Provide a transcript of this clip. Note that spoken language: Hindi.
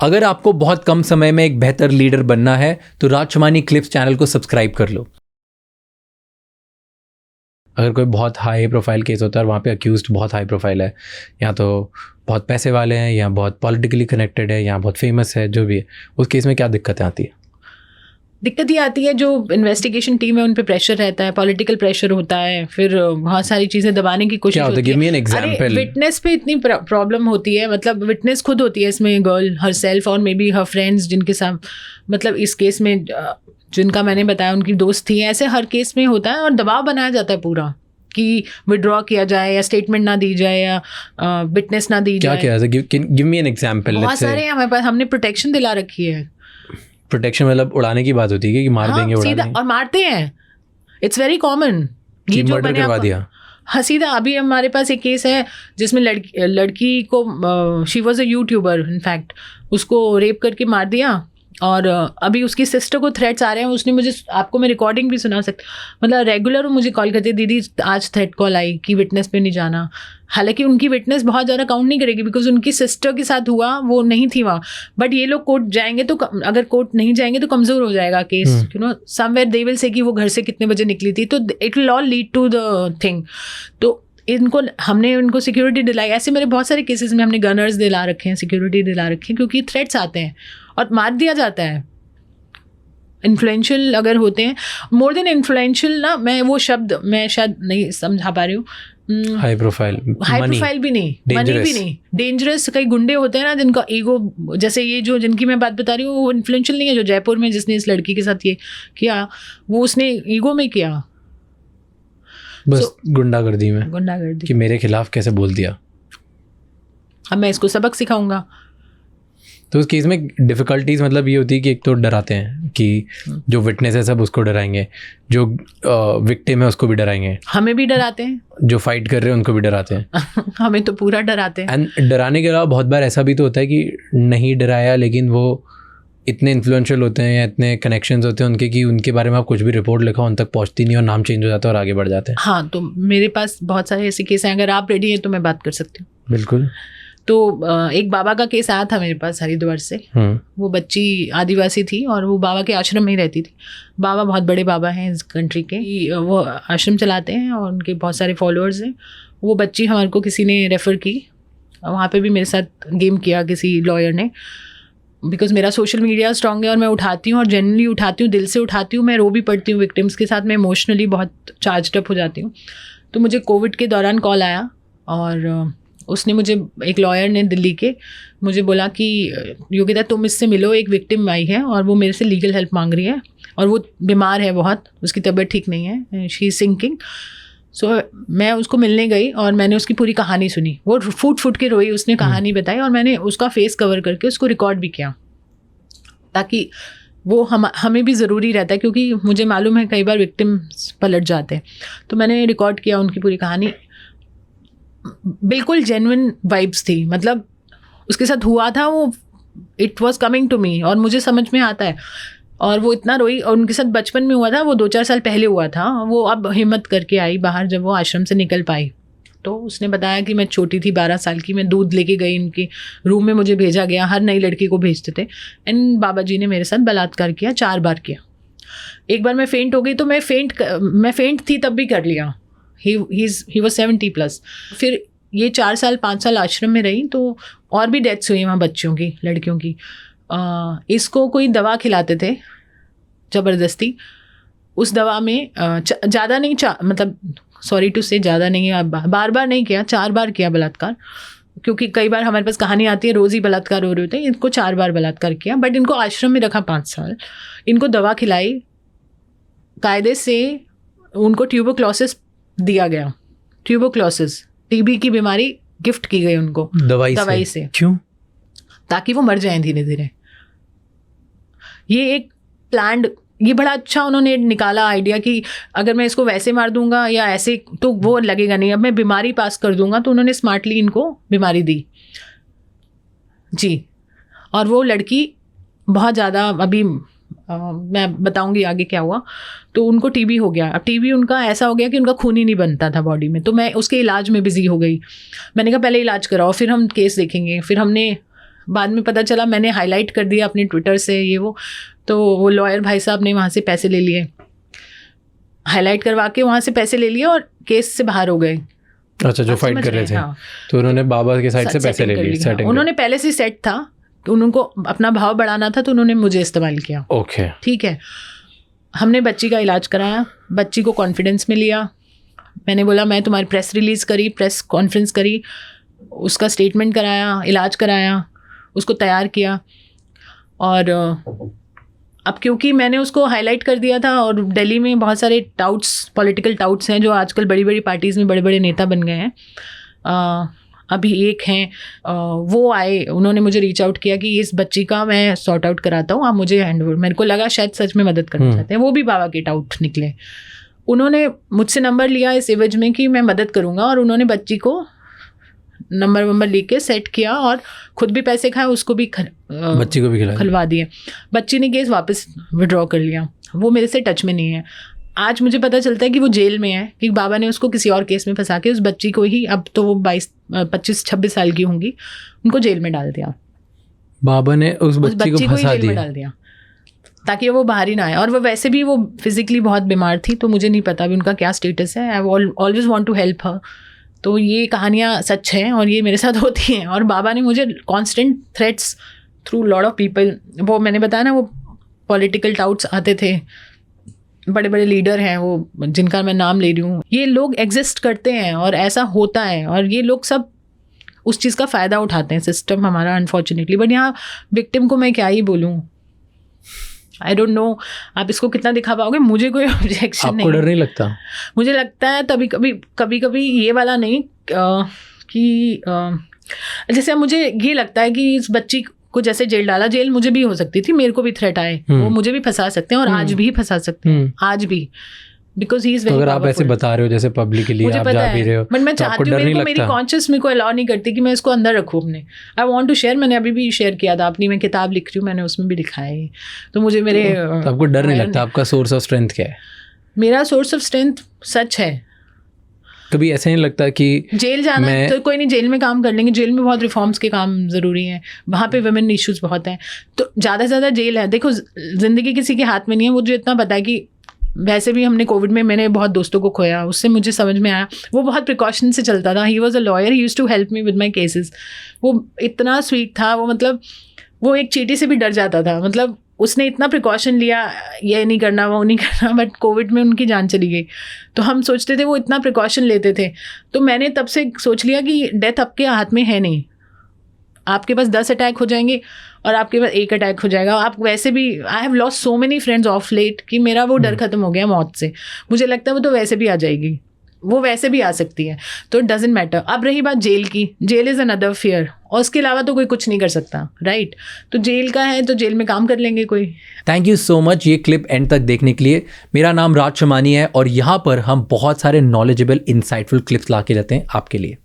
अगर आपको बहुत कम समय में एक बेहतर लीडर बनना है तो राज शमानी क्लिप्स चैनल को सब्सक्राइब कर लो। अगर कोई बहुत हाई प्रोफाइल केस होता है और वहाँ पे अक्यूज्ड बहुत हाई प्रोफाइल है, या तो बहुत पैसे वाले हैं, या बहुत पॉलिटिकली कनेक्टेड है, या बहुत फेमस है, जो भी है, उस केस में क्या दिक्कतें आती है? दिक्कत ये आती है, जो इन्वेस्टिगेशन टीम है उन पे प्रेशर रहता है, पॉलिटिकल प्रेशर होता है, फिर बहुत सारी चीज़ें दबाने की कोशिश होती है। Give me an example. Witness पे इतनी प्रॉब्लम होती है, मतलब विटनेस खुद होती है इसमें, गर्ल हर सेल्फ और मे बी हर फ्रेंड्स जिनके साथ, मतलब इस केस में जिनका मैंने बताया उनकी दोस्त थी, ऐसे हर केस में होता है और दबाव बनाया जाता है पूरा कि विड्रॉ किया जाए या स्टेटमेंट ना दी जाए या विटनेस ना दी जाए। क्या गिव मी एन एग्जांपल। बहुत सारे हमारे पास, हमने प्रोटेक्शन दिला रखी है। प्रोटेक्शन मतलब उड़ाने की बात होती है कि मार देंगे, उड़ा देंगे, और मारते हैं। It's very common. ये जो मर्डर करवा दिया। हाँ, सीधा अभी हमारे पास एक केस है जिसमें लड़की को, she was a YouTuber in fact, उसको रेप करके मार दिया और अभी उसकी सिस्टर को थ्रेट्स आ रहे हैं। उसने मुझे, आपको मैं रिकॉर्डिंग भी सुना सकती, मतलब रेगुलर मुझे कॉल करती है, दीदी आज थ्रेट कॉल आई कि विटनेस पे नहीं जाना। हालांकि उनकी विटनेस बहुत ज़्यादा काउंट नहीं करेगी बिकॉज उनकी सिस्टर के साथ हुआ, वो नहीं थी वहाँ। बट ये लोग कोर्ट जाएंगे तो, अगर कोर्ट नहीं जाएंगे तो कमज़ोर हो जाएगा case, you know, somewhere they will say कि वो घर से कितने बजे निकली थी, तो it will all lead to the thing. तो हमने उनको सिक्योरिटी दिलाई। ऐसे मेरे बहुत सारे केसेस में हमने गनर्स दिला रखे हैं, सिक्योरिटी दिला रखे हैं, क्योंकि थ्रेट्स आते हैं और मार दिया जाता है। इन्फ्लुएंशियल अगर होते हैं, मोर देन इन्फ्लुएंशियल ना, मैं वो शब्द मैं शायद नहीं समझा पा रही हूँ। हाई प्रोफाइल भी नहीं, मनी भी नहीं, डेंजरस। कई गुंडे होते हैं ना जिनका ईगो, जैसे ये जो जिनकी मैं बात बता रही हूँ, वो इन्फ्लुएंशियल नहीं है। जो जयपुर में जिसने इस लड़की के साथ ये किया, वो उसने ईगो में किया, बस गुंडागर्दी कि मेरे खिलाफ कैसे बोल दिया, अब मैं इसको सबक सिखाऊंगा। तो उस केस में डिफ़िकल्टीज मतलब ये होती है कि एक तो डराते हैं कि जो विटनेस है सब उसको डराएंगे, जो विक्टिम है उसको भी डराएंगे, हमें भी डराते हैं, जो फाइट कर रहे हैं उनको भी डराते हैं हमें तो पूरा डराते हैं। एंड डराने के अलावा बहुत बार ऐसा भी तो होता है कि नहीं डराया, लेकिन वो इतने इन्फ्लुएंशियल होते हैं या इतने कनेक्शंस होते हैं उनके कि उनके बारे में आप कुछ भी रिपोर्ट लिखा उन तक पहुंचती नहीं और नाम चेंज हो जाता है और आगे बढ़ जाते हैं। हाँ, तो मेरे पास बहुत सारे ऐसे केस हैं, अगर आप रेडी हैं तो मैं बात कर सकती हूँ। बिल्कुल। तो एक बाबा का केस आया था मेरे पास हरिद्वार से। वो बच्ची आदिवासी थी और वो बाबा के आश्रम में ही रहती थी। बाबा बहुत बड़े बाबा हैं इस कंट्री के, वो आश्रम चलाते हैं और उनके बहुत सारे फॉलोअर्स हैं। वो बच्ची हमारे को किसी ने रेफ़र की, वहाँ पे भी मेरे साथ गेम किया किसी लॉयर ने, बिकॉज मेरा सोशल मीडिया स्ट्रॉन्ग है और मैं उठाती हूँ और जेन्युइनली उठाती हूँ, दिल से उठाती हूँ। मैं रो भी पड़ती हूँ विक्टिम्स के साथ, मैं इमोशनली बहुत चार्ज्ड अप हो जाती हूँ। तो मुझे कोविड के दौरान कॉल आया और उसने मुझे, एक लॉयर ने दिल्ली के, मुझे बोला कि योगिता तुम इससे मिलो, एक विक्टिम आई है और वो मेरे से लीगल हेल्प मांग रही है और वो बीमार है बहुत, उसकी तबीयत ठीक नहीं है, शी इज़ सिंकिंग। सो मैं उसको मिलने गई और मैंने उसकी पूरी कहानी सुनी। वो फूट के रोई, उसने कहानी बताई और मैंने उसका फेस कवर करके उसको रिकॉर्ड भी किया, ताकि वो हमें भी ज़रूरी रहता है, क्योंकि मुझे मालूम है कई बार विक्टिम्स पलट जाते हैं। तो मैंने रिकॉर्ड किया उनकी पूरी कहानी, बिल्कुल जेन्युइन वाइब्स थी, मतलब उसके साथ हुआ था वो, it was coming to me और मुझे समझ में आता है। और वो इतना रोई, और उनके साथ बचपन में हुआ था, वो 2-4 साल पहले हुआ था। वो अब हिम्मत करके आई बाहर जब वो आश्रम से निकल पाई। तो उसने बताया कि मैं छोटी थी 12 साल की, मैं दूध लेके गई, इनके रूम में मुझे भेजा गया, हर नई लड़की को भेजते थे, एंड बाबा जी ने मेरे साथ बलात्कार किया, 4 बार किया। एक बार मैं फेंट हो गई, तो मैं फेंट थी तब भी कर लिया। He was 70+। फिर ये 4 साल 5 साल आश्रम में रही, तो और भी डेथ्स हुई वहाँ बच्चियों की, लड़कियों की। इसको कोई दवा खिलाते थे ज़बरदस्ती, उस दवा में ज़्यादा नहीं, मतलब सॉरी टू से ज़्यादा नहीं, बार बार नहीं किया, 4 बार किया बलात्कार, क्योंकि कई बार हमारे पास कहानी आती है रोज़ ही बलात्कार हो रहे होते हैं। इनको 4 बार बलात्कार किया, बट इनको आश्रम में रखा 5 साल, इनको दवा खिलाई, कायदे से उनको ट्यूबरक्लोसिस दिया गया, ट्यूबरक्लोसिस, टीबी की बीमारी गिफ्ट की गई उनको दवाई से। क्यों? ताकि वो मर जाएं धीरे धीरे। ये एक प्लान्ड, ये बड़ा अच्छा उन्होंने निकाला आइडिया कि अगर मैं इसको वैसे मार दूंगा या ऐसे तो वो लगेगा नहीं, अब मैं बीमारी पास कर दूंगा। तो उन्होंने स्मार्टली इनको बीमारी दी जी। और वो लड़की बहुत ज़्यादा, अभी मैं बताऊंगी आगे क्या हुआ। तो उनको टीबी हो गया। अब टीबी उनका ऐसा हो गया कि उनका खून ही नहीं बनता था बॉडी में। तो मैं उसके इलाज में बिजी हो गई। मैंने कहा पहले इलाज कराओ, फिर हम केस देखेंगे। फिर हमने बाद में पता चला, मैंने हाईलाइट कर दिया अपने ट्विटर से ये वो, तो वो लॉयर भाई साहब ने वहाँ से पैसे ले लिए, हाईलाइट करवा के वहाँ से पैसे ले लिए और केस से बाहर हो गए। अच्छा, जो फाइट कर रहे थे। हाँ। तो उन्होंने बाबा के साइड से पैसे ले लिए, सेटिंग। उन्होंने पहले से सेट था, तो उनको अपना भाव बढ़ाना था, तो उन्होंने मुझे इस्तेमाल किया। ओके, ठीक है। हमने बच्ची का इलाज कराया, बच्ची को कॉन्फिडेंस में लिया। मैंने बोला मैं तुम्हारी प्रेस रिलीज़ करी, प्रेस कॉन्फ्रेंस करी, उसका स्टेटमेंट कराया, इलाज कराया, उसको तैयार किया। और अब क्योंकि मैंने उसको हाईलाइट कर दिया था, और दिल्ली में बहुत सारे टाउट्स, पॉलिटिकल टाउट्स हैं जो आजकल बड़ी बड़ी पार्टीज़ में बड़े बड़े नेता बन गए हैं। अभी एक हैं, वो आए, उन्होंने मुझे रीच आउट किया कि इस बच्ची का मैं सॉर्ट आउट कराता हूँ, आप मुझे हैंड ओवर। मेरे को लगा शायद सच में मदद करना चाहते हैं। वो भी बाबा के टाउट निकले। उन्होंने मुझसे नंबर लिया इस एवज में कि मैं मदद करूँगा, और उन्होंने बच्ची को नंबर लेके सेट किया और खुद भी पैसे खाए, उसको भी बच्ची को भी खिलवा दिए। बच्ची ने केस वापस विड्रॉ कर लिया, वो मेरे से टच में नहीं है। आज मुझे पता चलता है कि वो जेल में है, कि बाबा ने उसको किसी और केस में फंसा के उस बच्ची को ही, अब तो वो 25-26 साल की होंगी, उनको जेल में डाल दिया। बाबा ने उस बच्ची को फंसा जेल में डाल दिया ताकि वो बाहर ही ना आए। और वो वैसे भी वो फिजिकली बहुत बीमार थी, तो मुझे नहीं पता अभी उनका क्या स्टेटस है। I always want to help her. तो ये कहानियाँ सच हैं और ये मेरे साथ होती हैं। और बाबा ने मुझे constant threats through lot of people, वो मैंने बताया ना, वो पॉलिटिकल टाउट्स आते थे, बड़े बड़े लीडर हैं वो, जिनका मैं नाम ले रही हूँ, ये लोग एग्जिस्ट करते हैं और ऐसा होता है, और ये लोग सब उस चीज़ का फ़ायदा उठाते हैं, सिस्टम हमारा, अनफॉर्चुनेटली। बट यहाँ विक्टिम को मैं क्या ही बोलूँ, आई डोंट नो आप इसको कितना दिखा पाओगे। मुझे कोई ऑब्जेक्शन नहीं। आपको डर नहीं लगता? मुझे लगता है कभी कभी ये वाला नहीं कि जैसे मुझे ये लगता है कि इस बच्ची को जैसे जेल डाला, जेल मुझे भी हो सकती थी, मेरे को भी थ्रेट आए, वो मुझे भी फंसा सकते हैं, और आज भी फंसा सकते हैं, आज भी, बिकॉज ही इज वेरी। अगर आप ऐसे बता रहे हो जैसे पब्लिकली आप जा भी रहे हो, बट मैं चाहती हूँ, मेरी कॉन्शियस मेरे को अलाउ नहीं करती कि मैं इसको अंदर रखूँ अपने। I want to share. मैंने अभी भी शेयर किया था अपनी, मैं किताब लिख रही हूँ, मैंने उसमें भी लिखा है। तो मुझे मेरे, तो आपको डर नहीं लगता? आपका सोर्स ऑफ स्ट्रेंथ क्या है? मेरा सोर्स ऑफ स्ट्रेंथ सच है। कभी ऐसा नहीं लगता कि जेल जाना है तो कोई नहीं, जेल में काम कर लेंगे, जेल में बहुत रिफॉर्म्स के काम ज़रूरी हैं, वहाँ पे वुमेन इश्यूज बहुत हैं, तो ज़्यादा से ज़्यादा जेल है। देखो, ज़िंदगी किसी के हाथ में नहीं है। मुझे इतना पता है कि वैसे भी हमने कोविड में, मैंने बहुत दोस्तों को खोया, उससे मुझे समझ में आया, वो बहुत प्रिकॉशन से चलता था। He was a lawyer, he used to help me with my cases. वो इतना स्वीट था, वो मतलब वो एक चींटी से भी डर जाता था, मतलब उसने इतना प्रिकॉशन लिया, ये नहीं करना वो नहीं करना, बट कोविड में उनकी जान चली गई। तो हम सोचते थे वो इतना प्रिकॉशन लेते थे, तो मैंने तब से सोच लिया कि डेथ आपके हाथ में है नहीं। आपके पास 10 अटैक हो जाएंगे और आपके पास 1 अटैक हो जाएगा। आप वैसे भी, I have lost so many friends of late कि मेरा वो डर खत्म हो गया मौत से। मुझे लगता है वो तो वैसे भी आ जाएगी, वो वैसे भी आ सकती है, तो इट डजेंट मैटर। अब रही बात जेल की, जेल इज़ अनदर फियर, और उसके अलावा तो कोई कुछ नहीं कर सकता, राइट? तो जेल का है तो जेल में काम कर लेंगे कोई। थैंक यू सो मच ये क्लिप एंड तक देखने के लिए। मेरा नाम राज शमानी है और यहाँ पर हम बहुत सारे नॉलेजेबल इंसाइटफुल क्लिप्स ला के रहते हैं आपके लिए।